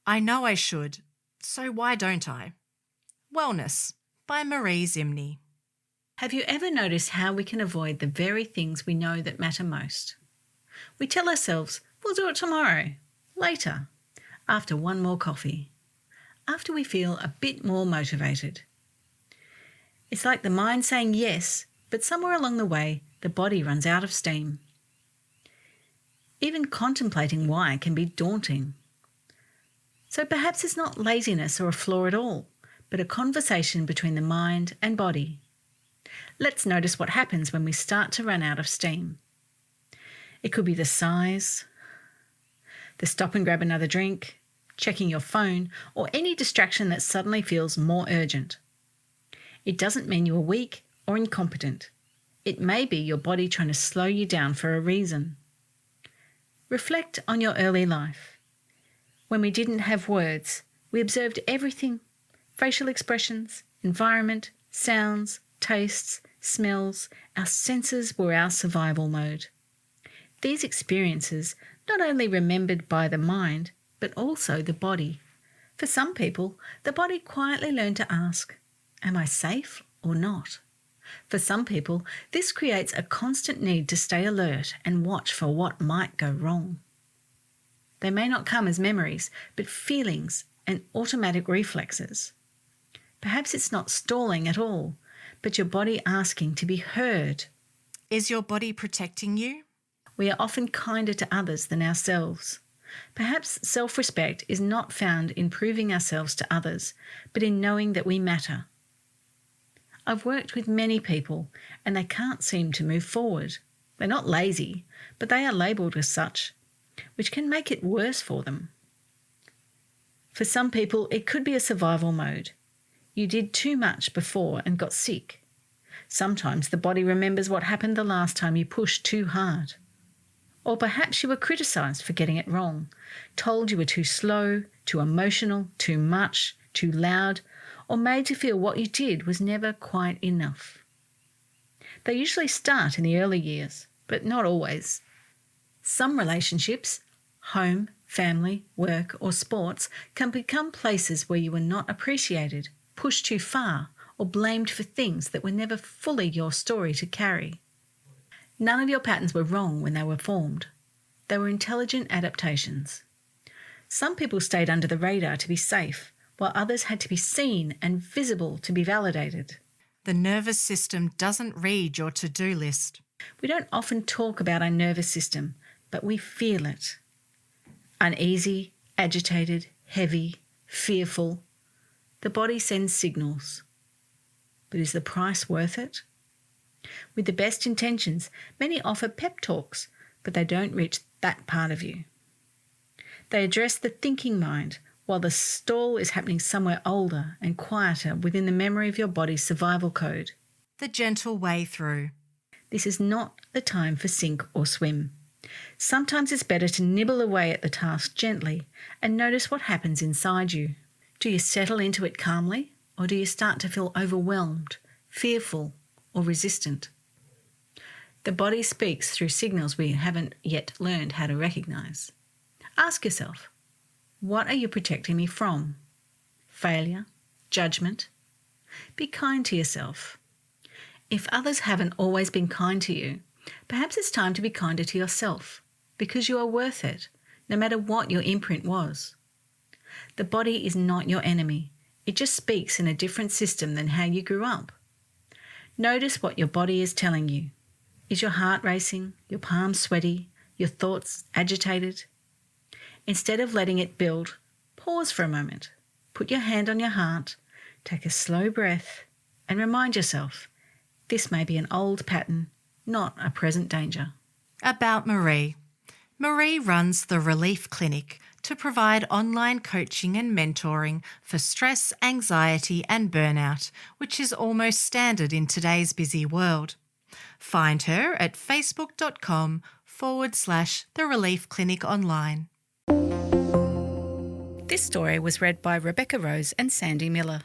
I know I should, so why don't I? Wellness by Maree Zimney. Have you ever noticed how we can avoid the very things we know that matter most? We tell ourselves, we'll do it tomorrow, later, after one more coffee, after we feel a bit more motivated. It's like the mind saying yes, but somewhere along the way, the body runs out of steam. Even contemplating why can be daunting. So perhaps it's not laziness or a flaw at all, but a conversation between the mind and body. Let's notice what happens when we start to run out of steam. It could be the sighs, the stop and grab another drink, checking your phone, or any distraction that suddenly feels more urgent. It doesn't mean you are weak or incompetent. It may be your body trying to slow you down for a reason. Reflect on your early life. When we didn't have words, we observed everything: facial expressions, environment, sounds, tastes, smells. Our senses were our survival mode. These experiences not only remembered by the mind, but also the body. For some people, the body quietly learned to ask, am I safe or not? For some people, this creates a constant need to stay alert and watch for what might go wrong. They may not come as memories, but feelings and automatic reflexes. Perhaps it's not stalling at all, but your body asking to be heard. Is your body protecting you? We are often kinder to others than ourselves. Perhaps self-respect is not found in proving ourselves to others, but in knowing that we matter. I've worked with many people and they can't seem to move forward. They're not lazy, but they are labelled as such, which can make it worse for them. For some people, it could be a survival mode. You did too much before and got sick. Sometimes the body remembers what happened the last time you pushed too hard. Or perhaps you were criticised for getting it wrong, told you were too slow, too emotional, too much, too loud, or made to feel what you did was never quite enough. They usually start in the early years, but not always. Some relationships, home, family, work, or sports, can become places where you were not appreciated, pushed too far, or blamed for things that were never fully your story to carry. None of your patterns were wrong when they were formed. They were intelligent adaptations. Some people stayed under the radar to be safe, while others had to be seen and visible to be validated. The nervous system doesn't read your to-do list. We don't often talk about our nervous system, but we feel it. Uneasy, agitated, heavy, fearful. The body sends signals. But is the price worth it? With the best intentions, many offer pep talks, but they don't reach that part of you. They address the thinking mind, while the stall is happening somewhere older and quieter within the memory of your body's survival code. The gentle way through. This is not the time for sink or swim. Sometimes it's better to nibble away at the task gently and notice what happens inside you. Do you settle into it calmly, or do you start to feel overwhelmed, fearful, or resistant? The body speaks through signals we haven't yet learned how to recognise. Ask yourself, what are you protecting me from? Failure? Judgment? Be kind to yourself. If others haven't always been kind to you, perhaps it's time to be kinder to yourself, because you are worth it, no matter what your imprint was. The body is not your enemy. It just speaks in a different system than how you grew up. Notice what your body is telling you. Is your heart racing, your palms sweaty, your thoughts agitated? Instead of letting it build, pause for a moment. Put your hand on your heart, take a slow breath, and remind yourself, this may be an old pattern, not a present danger. About Maree. Maree runs the Relief Clinic to provide online coaching and mentoring for stress, anxiety and burnout, which is almost standard in today's busy world. Find her at facebook.com/The Relief Clinic Online. This story was read by Rebecca Rose and Sandy Miller.